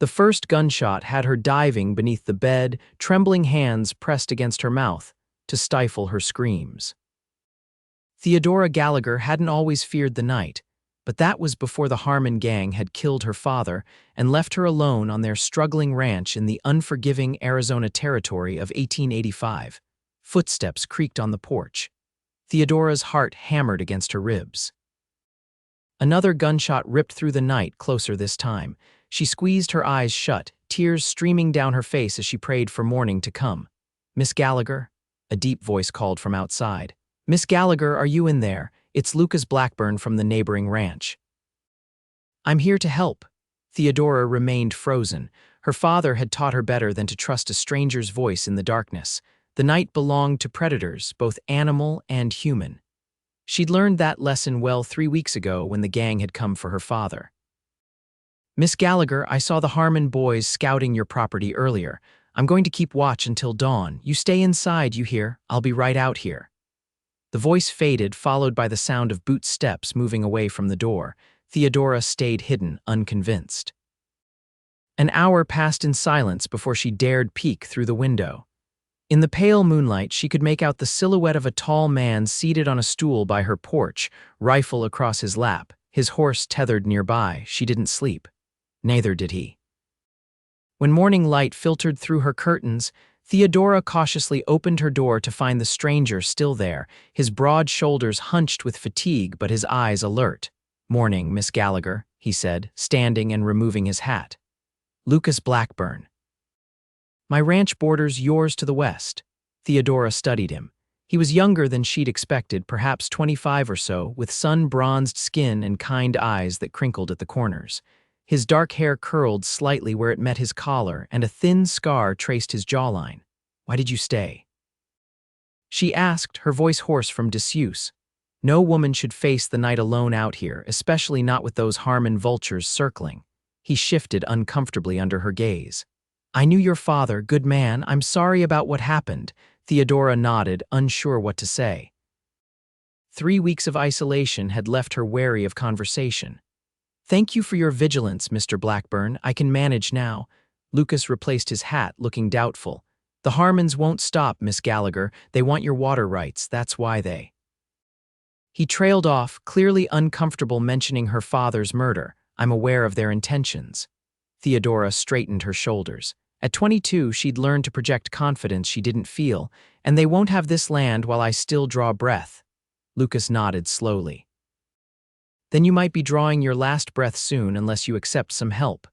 The first gunshot had her diving beneath the bed, trembling hands pressed against her mouth to stifle her screams. Theodora Gallagher hadn't always feared the night, but that was before the Harmon gang had killed her father and left her alone on their struggling ranch in the unforgiving Arizona territory of 1885. Footsteps creaked on the porch. Theodora's heart hammered against her ribs. Another gunshot ripped through the night, closer this time. She squeezed her eyes shut, tears streaming down her face as she prayed for morning to come. "Miss Gallagher?" A deep voice called from outside. "Miss Gallagher, are you in there? It's Lucas Blackburn from the neighboring ranch." "I'm here to help." Theodora remained frozen. Her father had taught her better than to trust a stranger's voice in the darkness. The night belonged to predators, both animal and human. She'd learned that lesson well 3 weeks ago when the gang had come for her father. "Miss Gallagher, I saw the Harmon boys scouting your property earlier. I'm going to keep watch until dawn. You stay inside, you hear? I'll be right out here." The voice faded, followed by the sound of boot steps moving away from the door. Theodora stayed hidden, unconvinced. An hour passed in silence before she dared peek through the window. In the pale moonlight, she could make out the silhouette of a tall man seated on a stool by her porch, rifle across his lap, his horse tethered nearby. She didn't sleep. Neither did he. When morning light filtered through her curtains, Theodora cautiously opened her door to find the stranger still there, his broad shoulders hunched with fatigue but his eyes alert. "Morning, Miss Gallagher," he said, standing and removing his hat. "Lucas Blackburn." "My ranch borders yours to the west." Theodora studied him. He was younger than she'd expected, perhaps 25 or so, with sun-bronzed skin and kind eyes that crinkled at the corners. His dark hair curled slightly where it met his collar, and a thin scar traced his jawline. "Why did you stay?" she asked, her voice hoarse from disuse. No woman should face the night alone out here, especially not with those Harmon vultures circling. He shifted uncomfortably under her gaze. "I knew your father, good man. I'm sorry about what happened." Theodora nodded, unsure what to say. 3 weeks of isolation had left her wary of conversation. "Thank you for your vigilance, Mr. Blackburn. I can manage now." Lucas replaced his hat, looking doubtful. "The Harmons won't stop, Miss Gallagher. They want your water rights. That's why they—" He trailed off, clearly uncomfortable mentioning her father's murder. "I'm aware of their intentions." Theodora straightened her shoulders. At 22, she'd learned to project confidence she didn't feel, "and they won't have this land while I still draw breath." Lucas nodded slowly. "Then you might be drawing your last breath soon unless you accept some help."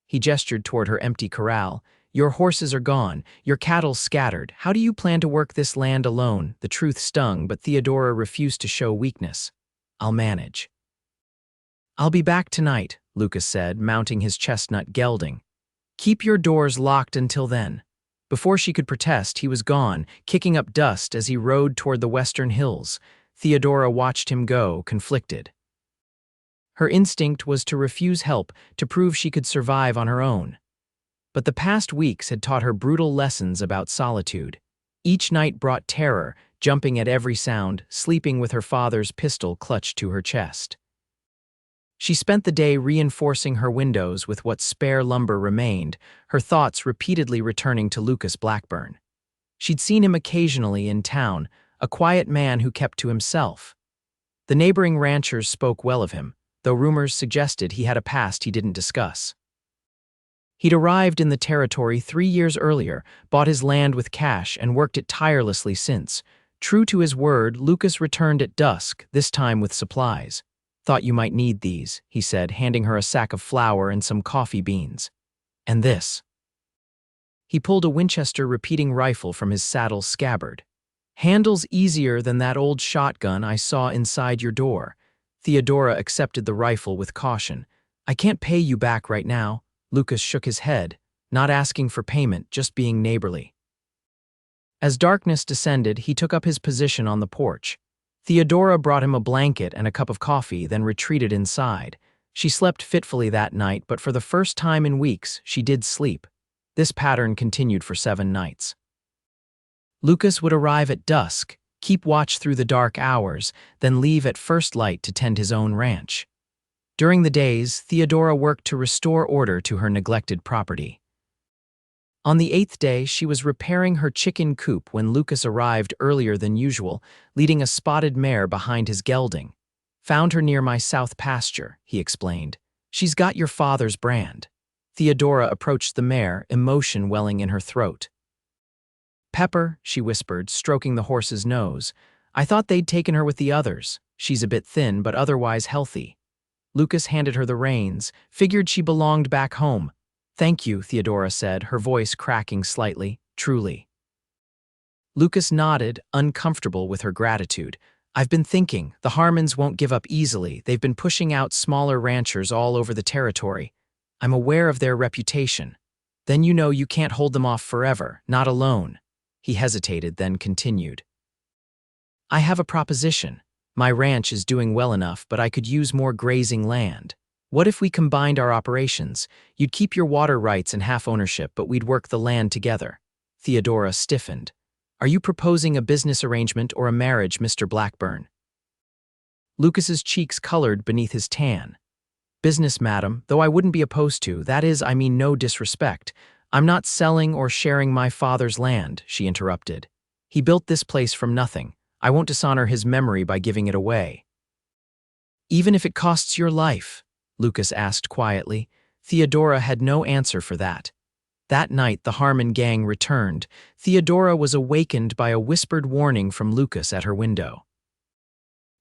He gestured toward her empty corral. "Your horses are gone, your cattle scattered. How do you plan to work this land alone?" The truth stung, but Theodora refused to show weakness. "I'll manage." "I'll be back tonight," Lucas said, mounting his chestnut gelding. "Keep your doors locked until then." Before she could protest, he was gone, kicking up dust as he rode toward the western hills. Theodora watched him go, conflicted. Her instinct was to refuse help, to prove she could survive on her own. But the past weeks had taught her brutal lessons about solitude. Each night brought terror, jumping at every sound, sleeping with her father's pistol clutched to her chest. She spent the day reinforcing her windows with what spare lumber remained, her thoughts repeatedly returning to Lucas Blackburn. She'd seen him occasionally in town, a quiet man who kept to himself. The neighboring ranchers spoke well of him, though rumors suggested he had a past he didn't discuss. He'd arrived in the territory 3 years earlier, bought his land with cash, and worked it tirelessly since. True to his word, Lucas returned at dusk, this time with supplies. "Thought you might need these," he said, handing her a sack of flour and some coffee beans. "And this." He pulled a Winchester repeating rifle from his saddle's scabbard. "Handles easier than that old shotgun I saw inside your door." Theodora accepted the rifle with caution. "I can't pay you back right now." Lucas shook his head, not asking for payment, just being neighborly. As darkness descended, he took up his position on the porch. Theodora brought him a blanket and a cup of coffee, then retreated inside. She slept fitfully that night, but for the first time in weeks, she did sleep. This pattern continued for 7 nights. Lucas would arrive at dusk, keep watch through the dark hours, then leave at first light to tend his own ranch. During the days, Theodora worked to restore order to her neglected property. On the 8th day, she was repairing her chicken coop when Lucas arrived earlier than usual, leading a spotted mare behind his gelding. "Found her near my south pasture," he explained. "She's got your father's brand." Theodora approached the mare, emotion welling in her throat. "Pepper," she whispered, stroking the horse's nose. "I thought they'd taken her with the others. She's a bit thin, but otherwise healthy." Lucas handed her the reins, figured she belonged back home. "Thank you," Theodora said, her voice cracking slightly. "Truly." Lucas nodded, uncomfortable with her gratitude. "I've been thinking, the Harmons won't give up easily. They've been pushing out smaller ranchers all over the territory. I'm aware of their reputation. Then you know you can't hold them off forever, not alone." He hesitated, then continued. "I have a proposition. My ranch is doing well enough, but I could use more grazing land. What if we combined our operations? You'd keep your water rights and half ownership, but we'd work the land together." Theodora stiffened. "Are you proposing a business arrangement or a marriage, Mr. Blackburn?" Lucas's cheeks colored beneath his tan. "Business, madam, though I wouldn't be opposed to. That is, I mean no disrespect. I'm not selling or sharing my father's land," she interrupted. "He built this place from nothing. I won't dishonor his memory by giving it away." "Even if it costs your life?" Lucas asked quietly. Theodora had no answer for that. That night, the Harmon gang returned. Theodora was awakened by a whispered warning from Lucas at her window.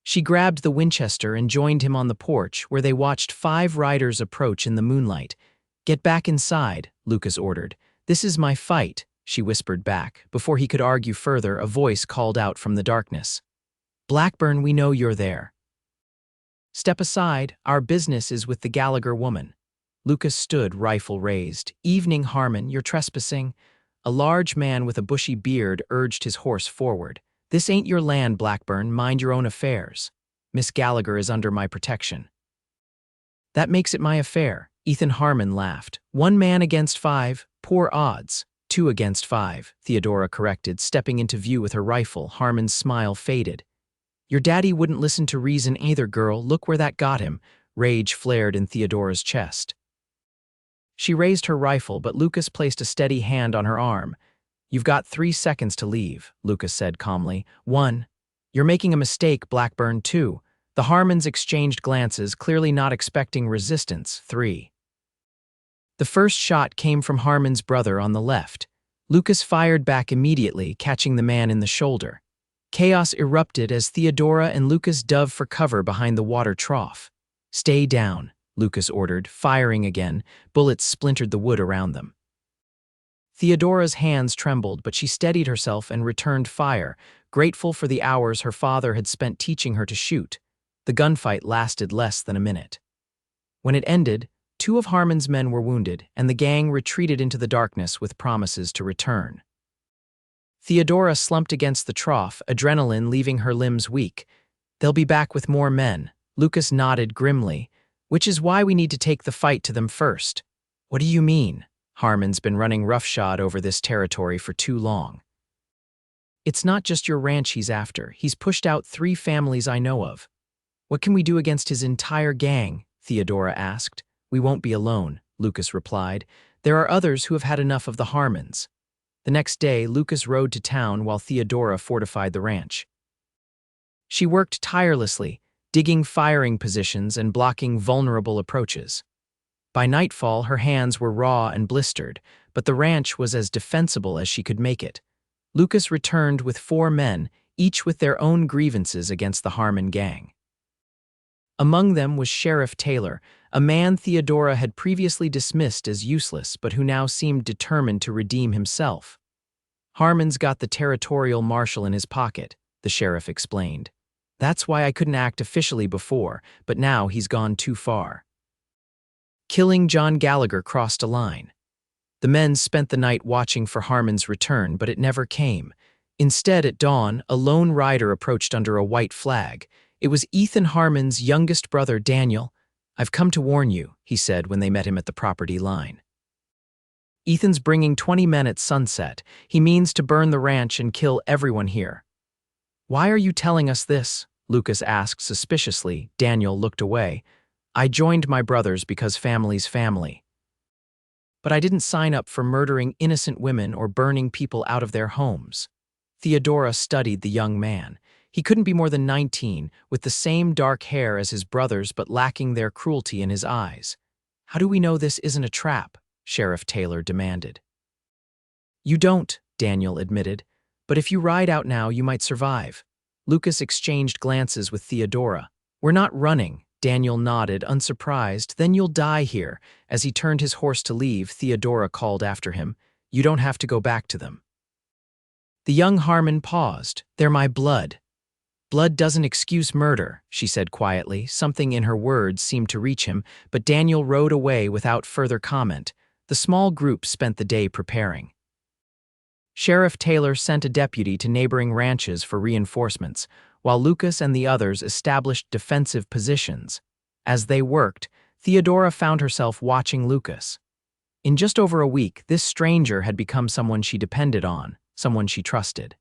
She grabbed the Winchester and joined him on the porch, where they watched 5 riders approach in the moonlight. "Get back inside," Lucas ordered. "This is my fight," she whispered back. Before he could argue further, a voice called out from the darkness. "Blackburn, we know you're there." "Step aside, our business is with the Gallagher woman." Lucas stood, rifle raised. "Evening, Harmon, you're trespassing." A large man with a bushy beard urged his horse forward. "This ain't your land, Blackburn, mind your own affairs. Miss Gallagher is under my protection." "That makes it my affair," Ethan Harmon laughed. "1 man against 5, poor odds." 2 against 5, Theodora corrected, stepping into view with her rifle. Harmon's smile faded. "Your daddy wouldn't listen to reason either, girl. Look where that got him." Rage flared in Theodora's chest. She raised her rifle, but Lucas placed a steady hand on her arm. "You've got 3 seconds to leave," Lucas said calmly. 1. "You're making a mistake, Blackburn." 2. The Harmons exchanged glances, clearly not expecting resistance. 3. The first shot came from Harmon's brother on the left. Lucas fired back immediately, catching the man in the shoulder. Chaos erupted as Theodora and Lucas dove for cover behind the water trough. "Stay down," Lucas ordered, firing again. Bullets splintered the wood around them. Theodora's hands trembled, but she steadied herself and returned fire, grateful for the hours her father had spent teaching her to shoot. The gunfight lasted less than a minute. When it ended, 2 of Harmon's men were wounded, and the gang retreated into the darkness with promises to return. Theodora slumped against the trough, adrenaline leaving her limbs weak. "They'll be back with more men." Lucas nodded grimly. "Which is why we need to take the fight to them first." "What do you mean?" "Harmon's been running roughshod over this territory for too long. It's not just your ranch he's after. He's pushed out 3 families I know of." "What can we do against his entire gang?" Theodora asked. "We won't be alone," Lucas replied. "There are others who have had enough of the Harmons." The next day, Lucas rode to town while Theodora fortified the ranch. She worked tirelessly, digging firing positions and blocking vulnerable approaches. By nightfall, her hands were raw and blistered, but the ranch was as defensible as she could make it. Lucas returned with 4 men, each with their own grievances against the Harmon gang. Among them was Sheriff Taylor, a man Theodora had previously dismissed as useless but who now seemed determined to redeem himself. "Harmon's got the territorial marshal in his pocket," the sheriff explained. "That's why I couldn't act officially before, but now he's gone too far." Killing John Gallagher crossed a line. The men spent the night watching for Harmon's return, but it never came. Instead, at dawn, a lone rider approached under a white flag. It was Ethan Harmon's youngest brother, Daniel. "I've come to warn you," he said when they met him at the property line. "Ethan's bringing 20 men at sunset. He means to burn the ranch and kill everyone here." "Why are you telling us this?" Lucas asked suspiciously. Daniel looked away. I joined my brothers because family's family. But I didn't sign up for murdering innocent women or burning people out of their homes. Theodora studied the young man. He couldn't be more than 19, with the same dark hair as his brothers but lacking their cruelty in his eyes. How do we know this isn't a trap? Sheriff Taylor demanded. You don't, Daniel admitted. But if you ride out now, you might survive. Lucas exchanged glances with Theodora. We're not running, Daniel nodded, unsurprised. Then you'll die here. As he turned his horse to leave, Theodora called after him. You don't have to go back to them. The young Harmon paused. They're my blood. Blood doesn't excuse murder, she said quietly. Something in her words seemed to reach him, but Daniel rode away without further comment. The small group spent the day preparing. Sheriff Taylor sent a deputy to neighboring ranches for reinforcements, while Lucas and the others established defensive positions. As they worked, Theodora found herself watching Lucas. In just over a week, this stranger had become someone she depended on, someone she trusted.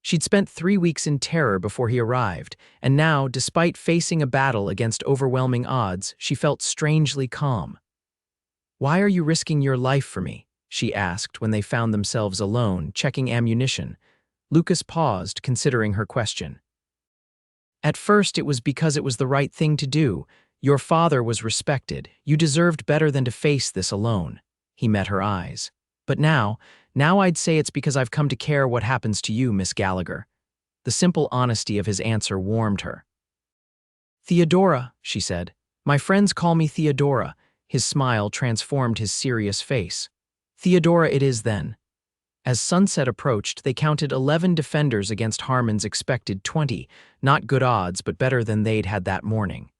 She'd spent 3 weeks in terror before he arrived, and now, despite facing a battle against overwhelming odds, she felt strangely calm. Why are you risking your life for me? She asked when they found themselves alone, checking ammunition. Lucas paused, considering her question. At first, it was because it was the right thing to do. Your father was respected. You deserved better than to face this alone. He met her eyes. But now I'd say it's because I've come to care what happens to you, Miss Gallagher. The simple honesty of his answer warmed her. Theodora, she said. My friends call me Theodora. His smile transformed his serious face. Theodora it is then. As sunset approached, they counted 11 defenders against Harmon's expected 20, not good odds, but better than they'd had that morning.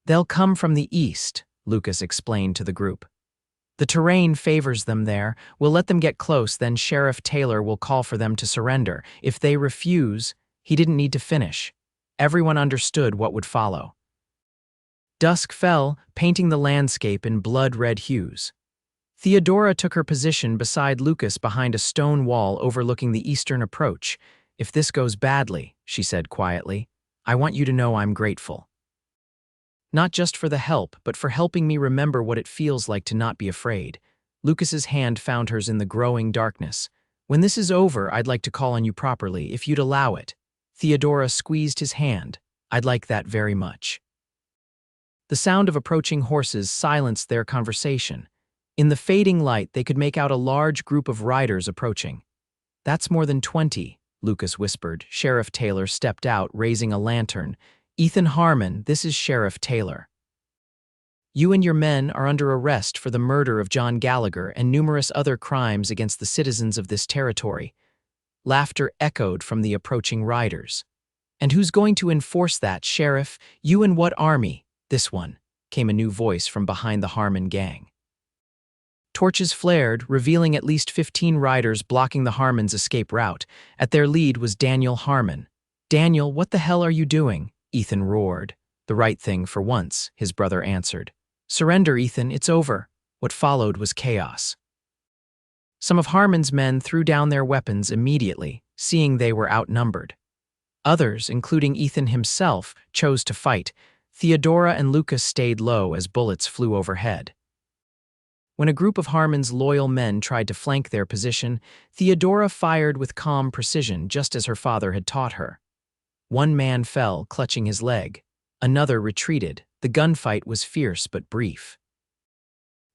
They'll come from the east, Lucas explained to the group. The terrain favors them there. We'll let them get close, then Sheriff Taylor will call for them to surrender. If they refuse, he didn't need to finish. Everyone understood what would follow. Dusk fell, painting the landscape in blood-red hues. Theodora took her position beside Lucas behind a stone wall overlooking the eastern approach. If this goes badly, she said quietly, I want you to know I'm grateful. Not just for the help, but for helping me remember what it feels like to not be afraid. Lucas's hand found hers in the growing darkness. When this is over, I'd like to call on you properly, if you'd allow it. Theodora squeezed his hand. I'd like that very much. The sound of approaching horses silenced their conversation. In the fading light, they could make out a large group of riders approaching. That's more than 20, Lucas whispered. Sheriff Taylor stepped out, raising a lantern. Ethan Harmon, this is Sheriff Taylor. You and your men are under arrest for the murder of John Gallagher and numerous other crimes against the citizens of this territory. Laughter echoed from the approaching riders. And who's going to enforce that, Sheriff? You and what army? This one, came a new voice from behind the Harmon gang. Torches flared, revealing at least 15 riders blocking the Harmon's escape route. At their lead was Daniel Harmon. Daniel, what the hell are you doing? Ethan roared. The right thing for once, his brother answered. Surrender, Ethan, it's over. What followed was chaos. Some of Harmon's men threw down their weapons immediately, seeing they were outnumbered. Others, including Ethan himself, chose to fight. Theodora and Lucas stayed low as bullets flew overhead. When a group of Harmon's loyal men tried to flank their position, Theodora fired with calm precision, just as her father had taught her. One man fell, clutching his leg. Another retreated. The gunfight was fierce but brief.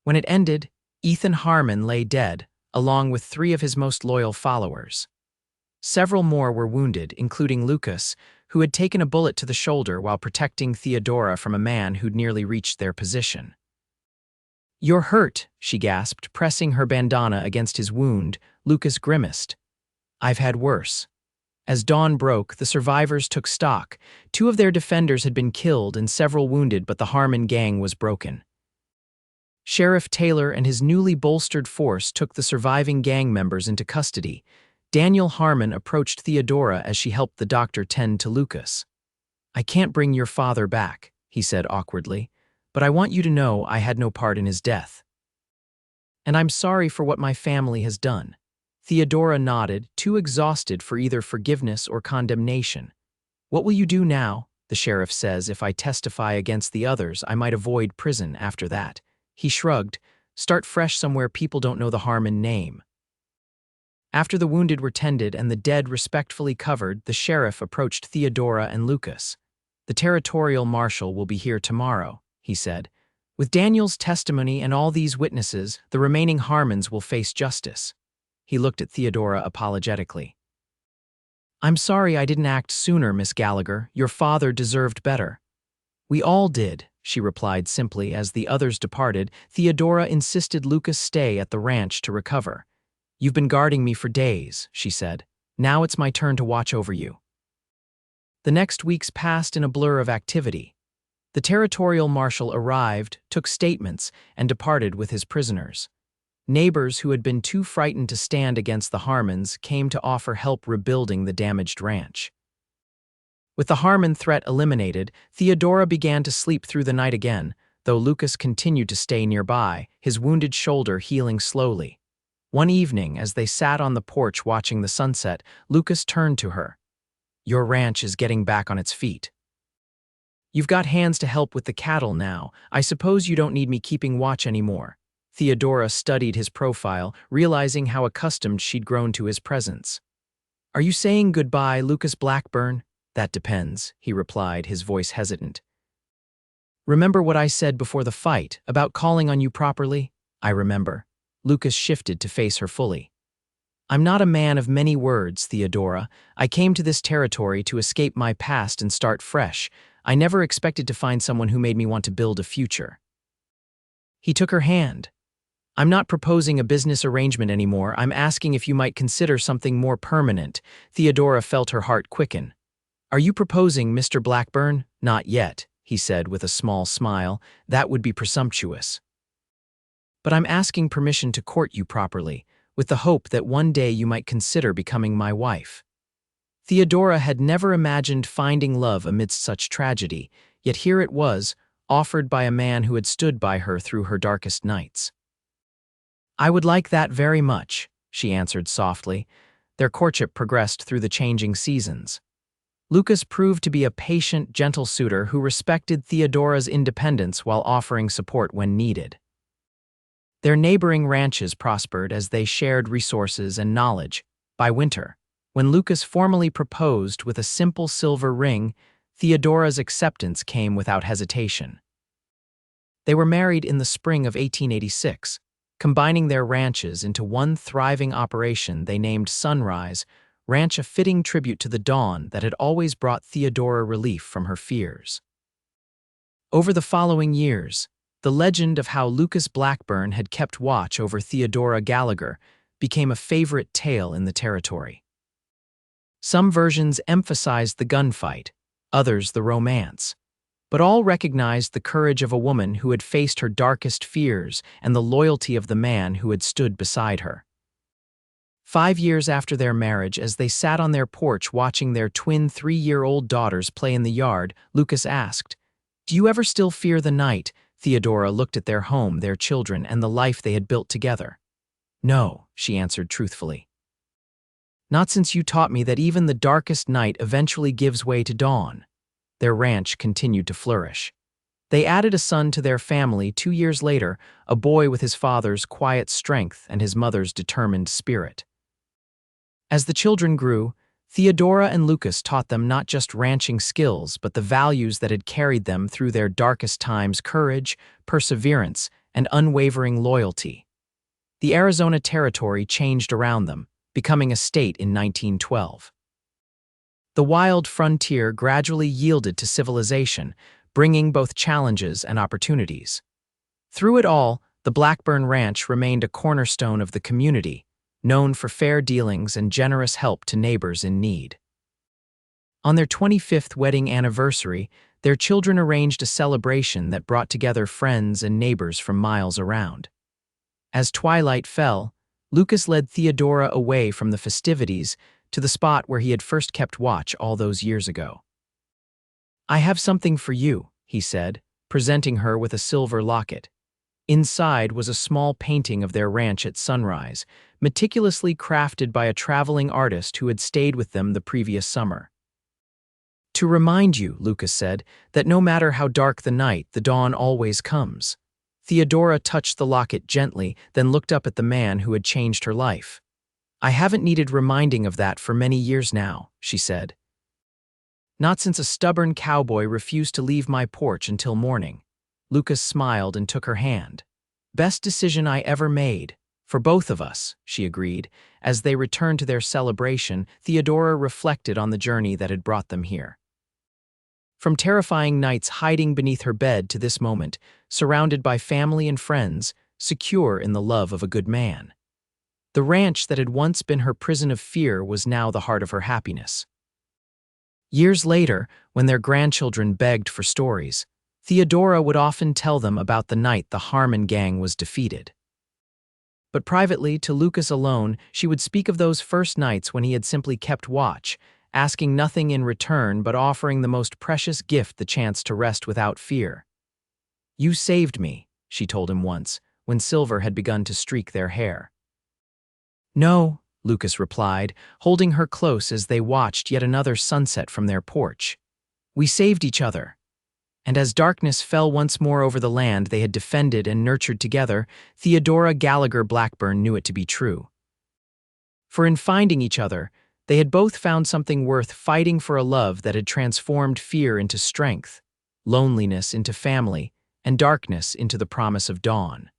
When it ended, Ethan Harmon lay dead, along with 3 of his most loyal followers. Several more were wounded, including Lucas, who had taken a bullet to the shoulder while protecting Theodora from a man who'd nearly reached their position. You're hurt, she gasped, pressing her bandana against his wound. Lucas grimaced. I've had worse. As dawn broke, the survivors took stock. 2 of their defenders had been killed and several wounded, but the Harmon gang was broken. Sheriff Taylor and his newly bolstered force took the surviving gang members into custody. Daniel Harmon approached Theodora as she helped the doctor tend to Lucas. I can't bring your father back, he said awkwardly, but I want you to know I had no part in his death. And I'm sorry for what my family has done. Theodora nodded, too exhausted for either forgiveness or condemnation. What will you do now? the sheriff says if I testify against the others, I might avoid prison after that. He shrugged. Start fresh somewhere people don't know the Harmon name. After the wounded were tended and the dead respectfully covered, the sheriff approached Theodora and Lucas. The territorial marshal will be here tomorrow, he said. With Daniel's testimony and all these witnesses, the remaining Harmons will face justice. He looked at Theodora apologetically. I'm sorry I didn't act sooner, Miss Gallagher. Your father deserved better. We all did, she replied simply. As the others departed, Theodora insisted Lucas stay at the ranch to recover. You've been guarding me for days, she said. Now it's my turn to watch over you. The next weeks passed in a blur of activity. The territorial marshal arrived, took statements, and departed with his prisoners. Neighbors who had been too frightened to stand against the Harmons came to offer help rebuilding the damaged ranch. With the Harmon threat eliminated, Theodora began to sleep through the night again, though Lucas continued to stay nearby, his wounded shoulder healing slowly. One evening, as they sat on the porch watching the sunset, Lucas turned to her. Your ranch is getting back on its feet. You've got hands to help with the cattle now. I suppose you don't need me keeping watch anymore. Theodora studied his profile, realizing how accustomed she'd grown to his presence. Are you saying goodbye, Lucas Blackburn? That depends, he replied, his voice hesitant. Remember what I said before the fight, about calling on you properly? I remember. Lucas shifted to face her fully. I'm not a man of many words, Theodora. I came to this territory to escape my past and start fresh. I never expected to find someone who made me want to build a future. He took her hand. I'm not proposing a business arrangement anymore. I'm asking if you might consider something more permanent. Theodora felt her heart quicken. Are you proposing, Mr. Blackburn? Not yet, he said with a small smile. That would be presumptuous. But I'm asking permission to court you properly, with the hope that one day you might consider becoming my wife. Theodora had never imagined finding love amidst such tragedy, yet here it was, offered by a man who had stood by her through her darkest nights. I would like that very much, she answered softly. Their courtship progressed through the changing seasons. Lucas proved to be a patient, gentle suitor who respected Theodora's independence while offering support when needed. Their neighboring ranches prospered as they shared resources and knowledge. By winter, when Lucas formally proposed with a simple silver ring, Theodora's acceptance came without hesitation. They were married in the spring of 1886, combining their ranches into one thriving operation they named Sunrise Ranch, a fitting tribute to the dawn that had always brought Theodora relief from her fears. Over the following years, the legend of how Lucas Blackburn had kept watch over Theodora Gallagher became a favorite tale in the territory. Some versions emphasized the gunfight, others the romance, but all recognized the courage of a woman who had faced her darkest fears and the loyalty of the man who had stood beside her. 5 years after their marriage, as they sat on their porch watching their twin 3-year-old daughters play in the yard, Lucas asked, "Do you ever still fear the night?" Theodora looked at their home, their children, and the life they had built together. No, she answered truthfully. Not since you taught me that even the darkest night eventually gives way to dawn. Their ranch continued to flourish. They added a son to their family 2 years later, a boy with his father's quiet strength and his mother's determined spirit. As the children grew, Theodora and Lucas taught them not just ranching skills, but the values that had carried them through their darkest times: courage, perseverance, and unwavering loyalty. The Arizona Territory changed around them, becoming a state in 1912. The wild frontier gradually yielded to civilization, bringing both challenges and opportunities. Through it all, the Blackburn Ranch remained a cornerstone of the community, known for fair dealings and generous help to neighbors in need. On their 25th wedding anniversary, their children arranged a celebration that brought together friends and neighbors from miles around. As twilight fell, Lucas led Theodora away from the festivities to the spot where he had first kept watch all those years ago. I have something for you, he said, presenting her with a silver locket. Inside was a small painting of their ranch at Sunrise, meticulously crafted by a traveling artist who had stayed with them the previous summer. To remind you, Lucas said, that no matter how dark the night, the dawn always comes. Theodora touched the locket gently, then looked up at the man who had changed her life. I haven't needed reminding of that for many years now, she said. Not since a stubborn cowboy refused to leave my porch until morning. Lucas smiled and took her hand. Best decision I ever made. For both of us, she agreed. As they returned to their celebration, Theodora reflected on the journey that had brought them here. From terrifying nights hiding beneath her bed to this moment, surrounded by family and friends, secure in the love of a good man. The ranch that had once been her prison of fear was now the heart of her happiness. Years later, when their grandchildren begged for stories, Theodora would often tell them about the night the Harmon gang was defeated. But privately, to Lucas alone, she would speak of those first nights when he had simply kept watch, asking nothing in return but offering the most precious gift, the chance to rest without fear. You saved me, she told him once, when silver had begun to streak their hair. No, Lucas replied, holding her close as they watched yet another sunset from their porch. We saved each other. And as darkness fell once more over the land they had defended and nurtured together, Theodora Gallagher Blackburn knew it to be true. For in finding each other, they had both found something worth fighting for, a love that had transformed fear into strength, loneliness into family, and darkness into the promise of dawn.